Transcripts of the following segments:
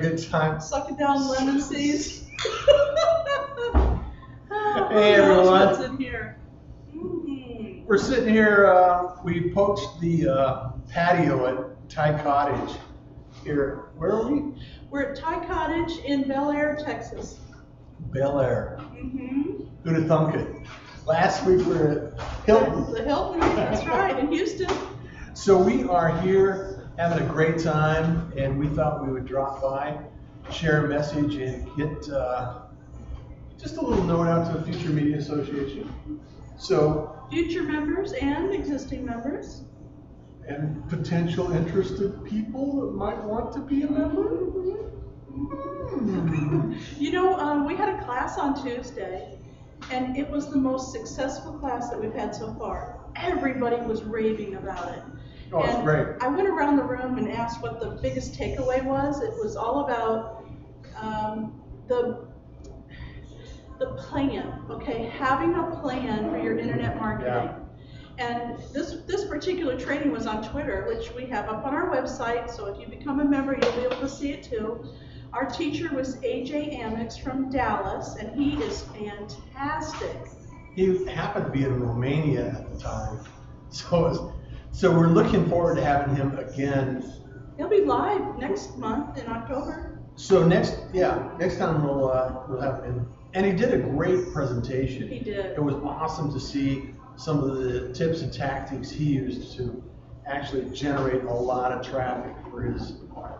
good time. Sucking down lemon seeds. Hey everyone. What's in here? We're sitting here, we poached the patio at Thai Cottage here. Where are we? We're at Thai Cottage in Bel Air, Texas. Bel Air. Mm-hmm. Who'd have thunk it? Last week we were at Hilton. The Hilton, that's right, in Houston. So we are here having a great time, and we thought we would drop by, share a message, and get just a little note out to the Future Media Association. So, Future members and existing members. and potential interested people that might want to be a member. You know, we had a class on Tuesday, and it was the most successful class that we've had so far. Everybody was raving about it. Oh, it's And great. I went around the room and asked what the biggest takeaway was. It was all about the plan, okay? Having a plan for your internet marketing. Yeah. And this particular training was on Twitter, which we have up on our website, so if you become a member, you'll be able to see it too. Our teacher was AJ Amix from Dallas, and he is fantastic. He happened to be in Romania at the time. So we're looking forward to having him again. He'll be live next month in October. So next time we'll have him. And he did a great presentation. He did. It was awesome to see some of the tips and tactics he used to actually generate a lot of traffic for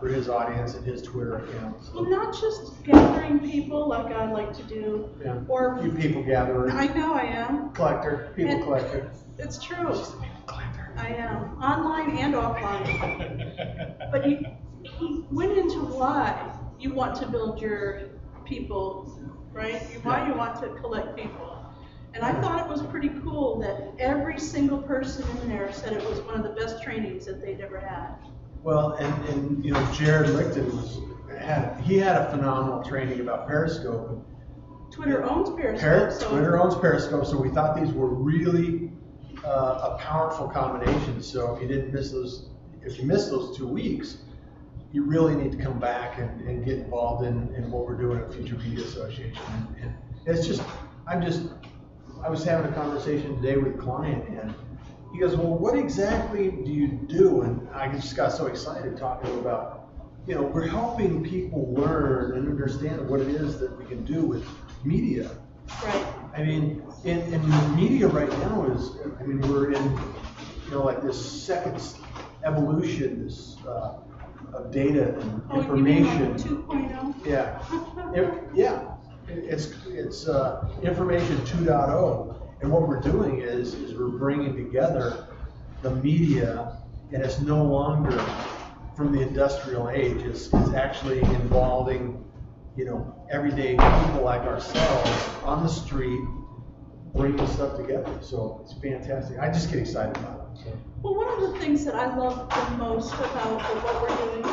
his audience and his Twitter account. So, Well, not just gathering people like I like to do, yeah. or You people gatherer, I know I am. collector, people And- collector. It's true. She's a people collector. I am, online and offline. But he went into why you want to build your people, right? Why you want to collect people. And I thought it was pretty cool that every single person in there said it was one of the best trainings that they'd ever had. Well, and you know, Jared Lichten had a phenomenal training about Periscope. Twitter owns Periscope. So Twitter owns Periscope, so we thought these were really a powerful combination. So if you missed those 2 weeks, you really need to come back and get involved in what we're doing at Future Media Association. And it's just, I was having a conversation today with a client, and he goes, well, what exactly do you do? And I just got so excited talking about, you know, we're helping people learn and understand what it is that we can do with media. right. I mean, in media right now we're in, you know, like this second evolution, of data and Oh, you mean information. like 2.0? Yeah. It's information 2.0, and what we're doing is we're bringing together the media, and it's no longer from the industrial age. It's actually involving, you know, everyday people like ourselves on the street, bringing stuff together. So it's fantastic. I just get excited about it. So. Well, one of the things that I love the most about what we're doing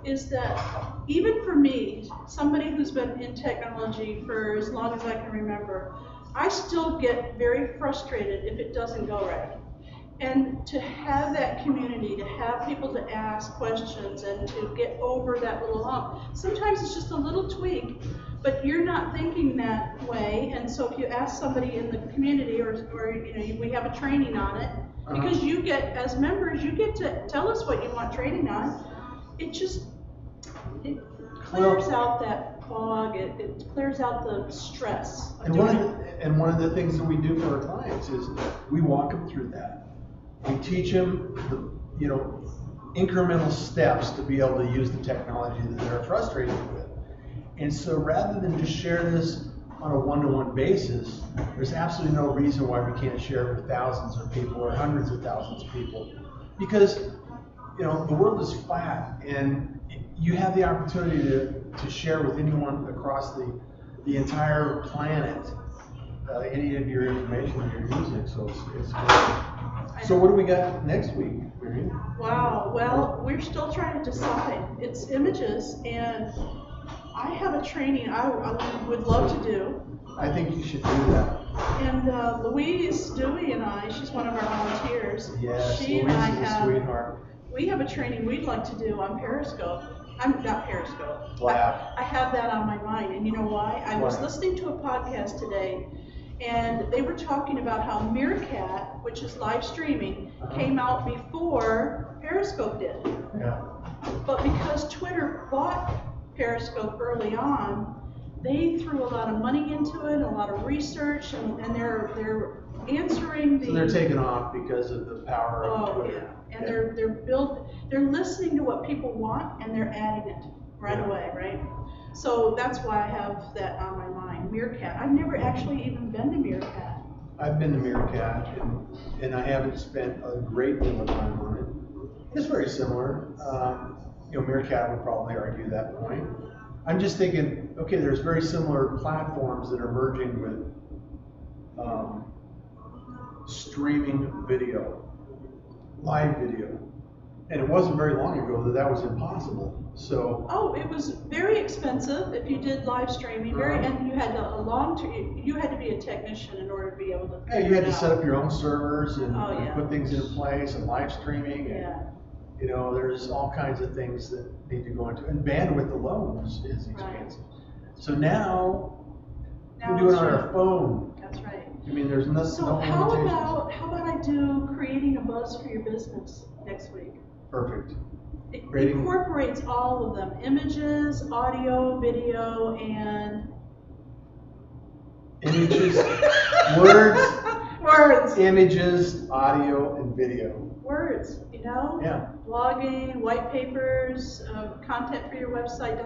is that even for me, somebody who's been in technology for as long as I can remember, I still get very frustrated if it doesn't go right. And to have that community, to have people to ask questions and to get over that little hump, sometimes it's just a little tweak, but you're not thinking that way. And so if you ask somebody in the community, or you know, we have a training on it, because you get, as members, you get to tell us what you want training on. It clears out that fog. It clears out the stress. And one of the things that we do for our clients is we walk them through that. We teach them the, you know, incremental steps to be able to use the technology that they're frustrated with. And so rather than just share this on a one-to-one basis, there's absolutely no reason why we can't share it with thousands of people or hundreds of thousands of people. Because, you know, the world is flat, and you have the opportunity to share with anyone across the entire planet any of your information that you're using. So it's great. So what do we got next week, Miriam? Wow. Well, we're still trying to decide. It's images, and I have a training I would love to do. I think you should do that. And Louise Dewey and I, she's one of our volunteers. Yes, She Louise and I is a have, sweetheart. we have a training we'd like to do on Periscope. I'm not Periscope. Blab. I have that on my mind, and you know why? I was Why? listening to a podcast today, and they were talking about how Meerkat, which is live streaming, came out before Periscope did. Yeah. But because Twitter bought Periscope early on, they threw a lot of money into it, a lot of research, and they're answering the. So they're taking off because of the power of Twitter. Yeah, and they're listening to what people want, and they're adding it right away, right? So that's why I have that on my mind. Meerkat. I've never actually even been to Meerkat. I've been to Meerkat, and I haven't spent a great deal of time on it. It's very similar. Meerkat would probably argue that point. I'm just thinking, okay, there's very similar platforms that are merging with streaming video, live video. And it wasn't very long ago that was impossible. So. Oh, it was very expensive if you did live streaming. And you had you had to be a technician in order to be able to. Yeah, you had to set up your own servers and yeah. put things in place and live streaming. Yeah. And, there's all kinds of things that need to go into, and bandwidth alone is expensive. So now we do it on our phone. That's right. I mean, there's no limitations. How about I do creating a buzz for your business next week? Perfect. It incorporates all of them: images, audio, video, and images, words, images, audio, and video. Words, Yeah. Blogging, white papers, content for your website.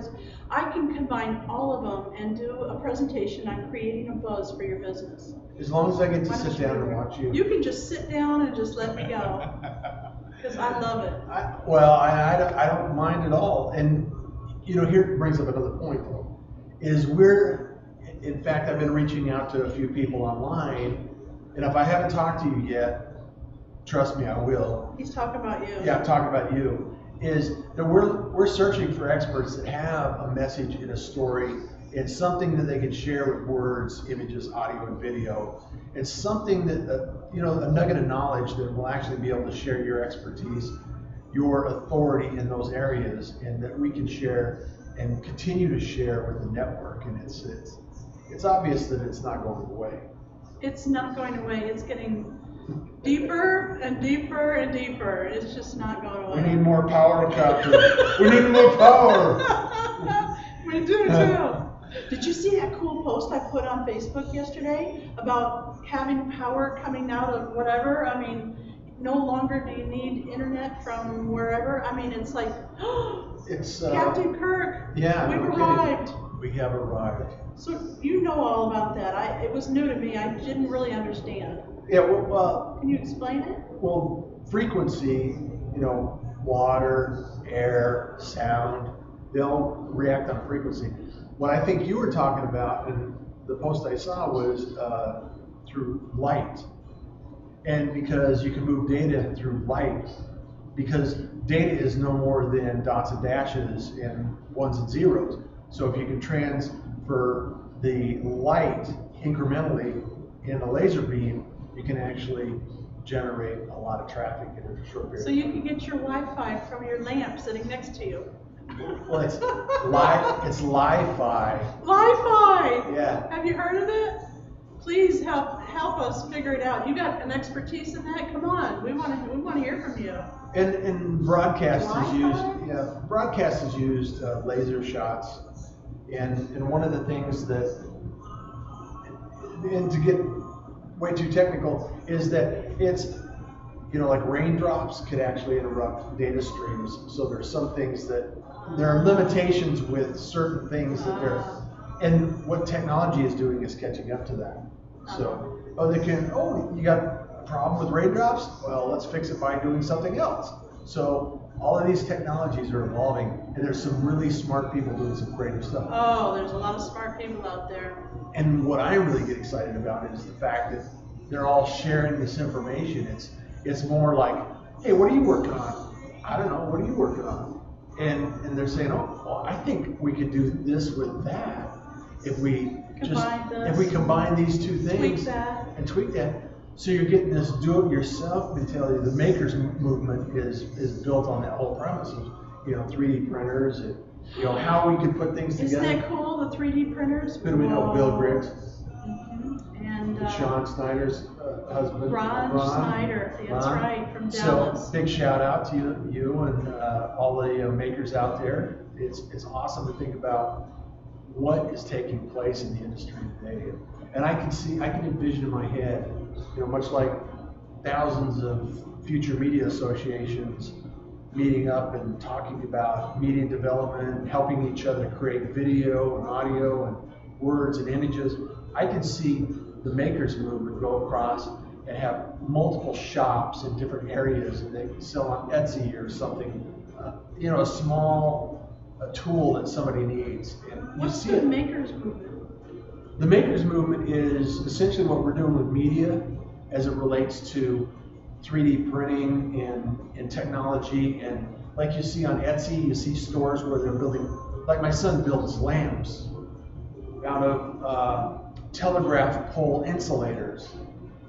I can combine all of them and do a presentation on creating a buzz for your business. As long as I get to sit down and watch you. You can just sit down and just let me go. Because I love it. I don't mind at all. And, here brings up another point, though, is in fact, I've been reaching out to a few people online, and if I haven't talked to you yet, trust me, I will. He's talking about you. Yeah, I'm talking about you. Is that we're searching for experts that have a message in a story. It's something that they can share with words, images, audio, and video. It's something that, a nugget of knowledge that will actually be able to share your expertise, your authority in those areas, and that we can share and continue to share with the network. And it's obvious that it's not going away. It's not going away. It's getting deeper and deeper and deeper. It's just not going away. We need more power, Captain. We need more power. We do too. Did you see that cool post I put on Facebook yesterday about having power coming out of whatever? I mean, no longer do you need internet from wherever. I mean, it's like, it's Captain Kirk. Yeah, we've arrived. We have arrived. So you know all about that. It was new to me. I didn't really understand. Yeah, well, can you explain it? Well, frequency, water, air, sound, they'll react on frequency. What I think you were talking about in the post I saw was through light. And because you can move data through light, because data is no more than dots and dashes and ones and zeros. So if you can transfer the light incrementally in a laser beam, you can actually generate a lot of traffic in a short period. So you can get your Wi-Fi from your lamp sitting next to you. Well, it's Li-Fi. Li-Fi! Yeah. Have you heard of it? Please help us figure it out. You got an expertise in that? Come on, we want to hear from you. And broadcast is used laser shots, and one of the things that, and to get way too technical, is that it's, like raindrops could actually interrupt data streams. So there's some things that, there are limitations with certain things that and what technology is doing is catching up to that. So, you got a problem with raindrops? Well, let's fix it by doing something else. So all of these technologies are evolving, and there's some really smart people doing some creative stuff. Oh, there's a lot of smart people out there. And what I really get excited about is the fact that they're all sharing this information. It's more like, hey, what are you working on? I don't know, what are you working on? And they're saying, I think we could do this with that if we combine these two things and tweak that. So you're getting this do-it-yourself mentality. The makers movement is built on that whole premise of 3D printers and You know, how we can put things Isn't together. that cool, the 3D printers? Who do we know? Bill Griggs, And Sean Snyder's husband. Ron Snyder, that's Ron. right, from Dallas. So big shout out to you and all the makers out there. It's awesome to think about what is taking place in the industry today. And I can envision in my head, you know, much like thousands of future media associations meeting up and talking about media development, helping each other create video and audio and words and images. I can see the makers movement go across and have multiple shops in different areas, and they sell on Etsy or something, you know, a tool that somebody needs. And you What's see the it. makers movement? The makers movement is essentially what we're doing with media as it relates to 3D printing and technology. And like you see on Etsy, you see stores where they're building, like my son builds lamps out of telegraph pole insulators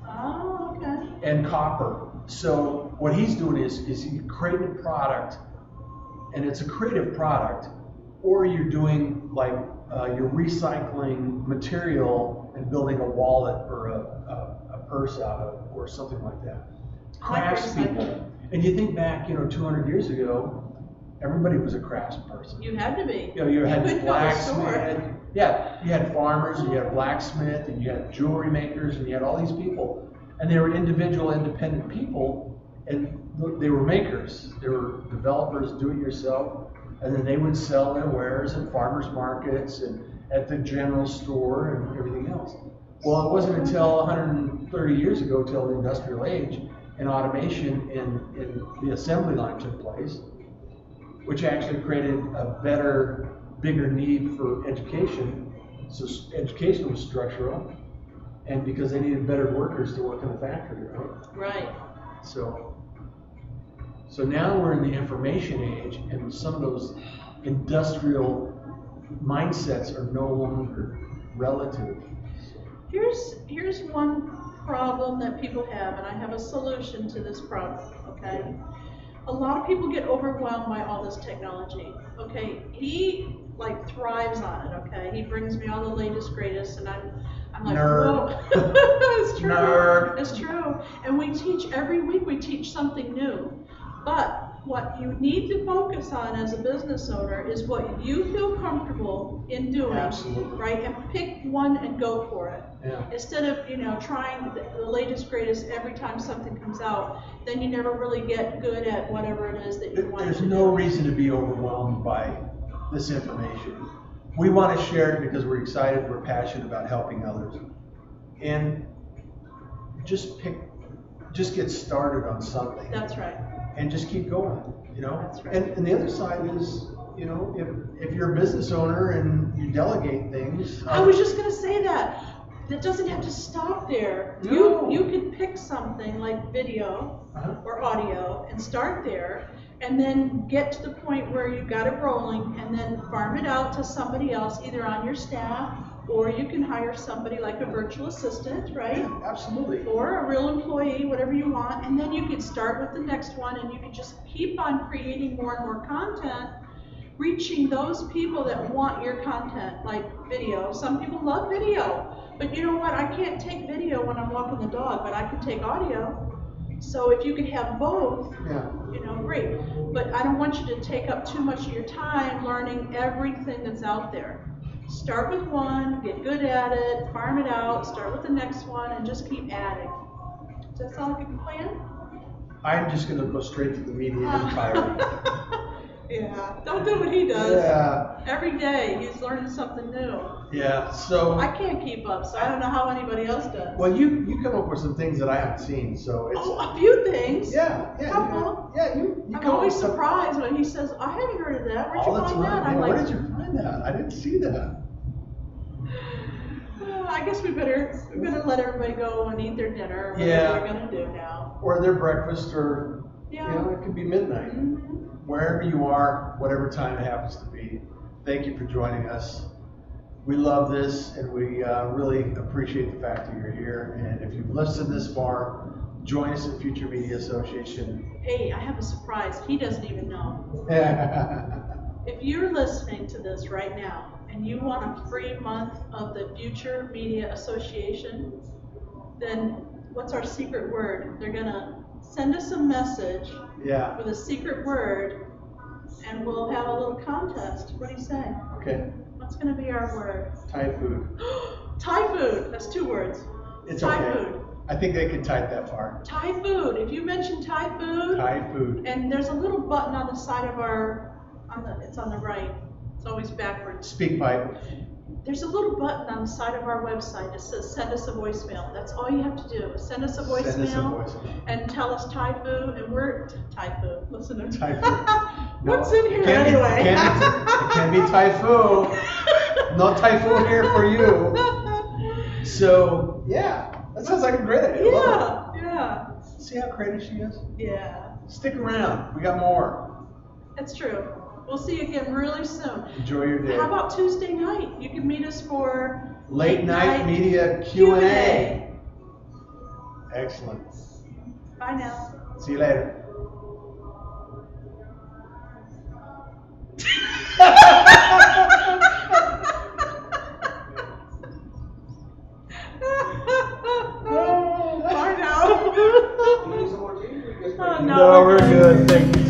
Oh, okay. and copper. So what he's doing is he's creating a product, and it's a creative product, or you're doing like you're recycling material and building a wallet or a purse out of, or something like that. Craftspeople. And you think back, you know, 200 years ago, everybody was a craftsperson. You had to be. You know, you had couldn't go to the store. blacksmith. Yeah, you had farmers, and you had blacksmith, and you had jewelry makers, and you had all these people. And they were individual, independent people, and they were makers. They were developers, do-it-yourself, and then they would sell their wares at farmers markets and at the general store and everything else. Well, it wasn't until 130 years ago, till the industrial age, and automation in the assembly line took place, which actually created a better, bigger need for education. So education was structural, and because they needed better workers to work in the factory, right? Right. So now we're in the information age, and some of those industrial mindsets are no longer relative. Here's one problem that people have, and I have a solution to this problem, okay? A lot of people get overwhelmed by all this technology, okay? He like thrives on it, okay? He brings me all the latest, greatest, and I'm like, Nerd. whoa. It's true. Nerd. It's true. And we teach, every week we teach something new. But what you need to focus on as a business owner is what you feel comfortable in doing. Absolutely. Right? And pick one and go for it. Yeah. Instead of, you know, trying the latest, greatest every time something comes out, then you never really get good at whatever it is that you want There's to no do. reason to be overwhelmed by this information. We want to share it because we're excited, we're passionate about helping others. And just get started on something. That's right. And just keep going, you know? That's right. And the other side is, you know, if you're a business owner and you delegate things. I was just going to say that. That doesn't have to stop there. No. You could pick something like video or audio and start there, and then get to the point where you've got it rolling, and then farm it out to somebody else, either on your staff, or you can hire somebody like a virtual assistant, right? Yeah, absolutely. Or a real employee, whatever you want, and then you can start with the next one, and you can just keep on creating more and more content, reaching those people that want your content, like video. Some people love video, but you know what? I can't take video when I'm walking the dog, but I can take audio. So if you could have both, Yeah. you know, great. But I don't want you to take up too much of your time learning everything that's out there. Start with one, get good at it, farm it out, start with the next one, and just keep adding. Does that sound like a good plan? I'm just going to go straight to the media empire. Yeah, don't do what he does. Yeah. Every day he's learning something new. Yeah. So. I can't keep up, so I don't know how anybody else does. Well, you come up with some things that I haven't seen, so it's. Oh, a few things. Yeah. Couple. You I'm come up always with some- surprised when he says, I haven't heard of that. Where'd all you the find that? time. I'm Where like, did you find that? I didn't see that. I guess we better let everybody go and eat their dinner. Whatever Yeah. we're gonna do now. Or their breakfast, or Yeah. you know, it could be midnight. Mhm. Wherever you are, whatever time it happens to be. Thank you for joining us. We love this, and we really appreciate the fact that you're here. And if you've listened this far, join us at Future Media Association. Hey, I have a surprise. He doesn't even know. if you're listening to this right now and you want a free month of the Future Media Association, then what's our secret word? They're gonna send us a message Yeah. with a secret word, and we'll have a little contest. What do you say? Okay. What's gonna be our word? Thai food. Thai food. That's 2 words. It's Thai okay. food. I think they could type that far. Thai food. If you mention Thai food, Thai food. and there's a little button on the side of it's on the right. It's always backwards. Speak pipe. There's a little button on the side of our website that says send us a voicemail. That's all you have to do. Send us a voicemail, Send us a voicemail. and tell us Thai food, and we're Thai food. Listen to Thai food. No, What's in it here can't be- anyway? it can't be Thai food. No Thai food here for you. So, yeah, that sounds like a great idea. Love Yeah. it. See how creative she is? Yeah. Stick around. We got more. It's true. We'll see you again really soon. Enjoy your day. How about Tuesday night? You can meet us for Late night media Q&A. Excellent. Bye now. See you later. Bye now. No, we're good. Thank you.